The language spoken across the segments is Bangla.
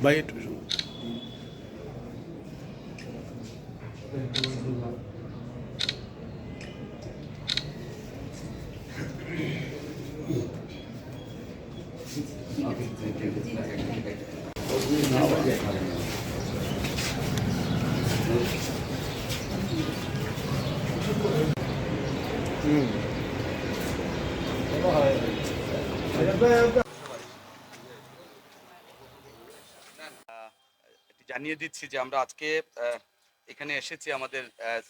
ভাই একটু জানিয়ে দিচ্ছি যে আমরা আজকে এখানে এসেছি আমাদের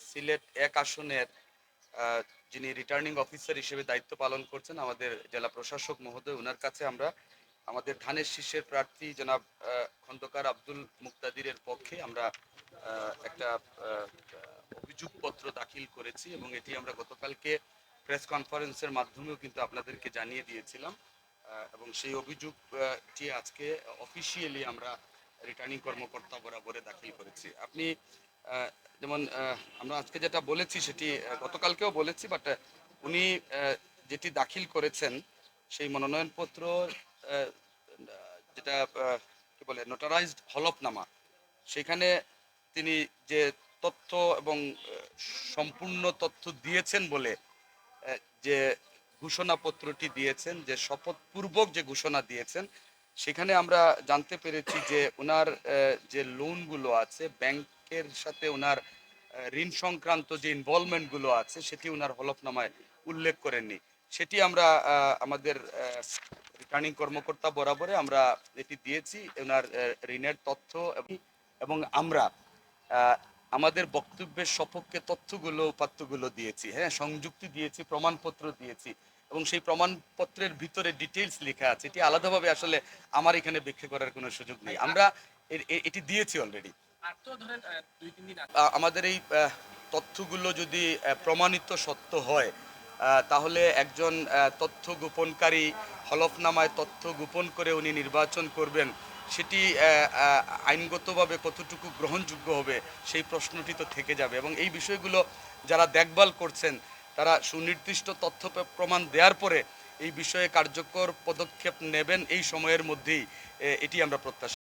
সিলেট ১ আসনের যিনি রিটার্নিং অফিসার হিসেবে দায়িত্ব পালন করছেন আমাদের জেলা প্রশাসক মহোদয়, ওনার কাছে আমরা আমাদের ধানের শীষের প্রার্থী জনাব খন্দকার আব্দুল মুক্তাদিরের পক্ষে আমরা একটা অভিযোগপত্র দাখিল করেছি এবং এটি আমরা গতকালকে প্রেস কনফারেন্সের মাধ্যমেও কিন্তু আপনাদেরকে জানিয়ে দিয়েছিলাম এবং সেই অভিযোগটি আজকে অফিসিয়ালি আমরা রিটার্নিং কর্মকর্তা বরাবরে দাখিল করেছি। আপনি যেমন আমরা আজকে যেটা বলেছি সেটি গতকালকেও বলেছি, বাট উনি যেটি দাখিল করেছেন সেই মনোনয়নপত্র যেটা কি বলে নোটারাইজড হলফনামা, সেখানে তিনি যে তথ্য এবং সম্পূর্ণ তথ্য দিয়েছেন বলে যে ঘোষণাপত্রটি দিয়েছেন, যে শপথপূর্বক যে ঘোষণা দিয়েছেন, সেখানে আমরা জানতে পেরেছি যে ওনার যে লোনগুলো আছে ব্যাংকের সাথে, ওনার ঋণ সংক্রান্ত যে ইনভলভমেন্টগুলো আছে সেটি ওনার হলফনামায় উল্লেখ করেননি। সেটি আমরা আমাদের রিটার্নিং কর্মকর্তা বরাবরে আমরা এটি দিয়েছি, ওনার ঋণের তথ্য এবং আমরা আমাদের বক্তব্যের সপক্ষে তথ্যগুলো উপাত্তগুলো দিয়েছি, হ্যাঁ, সংযুক্তি দিয়েছি, প্রমাণপত্র দিয়েছি এবং সেই প্রমাণপত্রের ভিতরে ডিটেলস লেখা আছে। এটি আলাদাভাবে আসলে আমার এখানে ব্যাখ্যা করার কোনো সুযোগ নেই, আমরা এটি দিয়েছি অলরেডি। আমাদের এই তথ্যগুলো যদি প্রমাণিত সত্য হয় তাহলে একজন তথ্য গোপনকারী হলফনামায় তথ্য গোপন করে উনি নির্বাচন করবেন, সেটি আইনগতভাবে কতটুকু গ্রহণযোগ্য হবে সেই প্রশ্নটি তো থেকে যাবে এবং এই বিষয়গুলো যারা দেখভাল করছেন তারা সুনির্দিষ্ট তথ্য প্রমাণ দেওয়ার পরে এই বিষয়ে কার্যকর পদক্ষেপ নেবেন এই সময়ের মধ্যেই, এটি আমরা প্রত্যাশা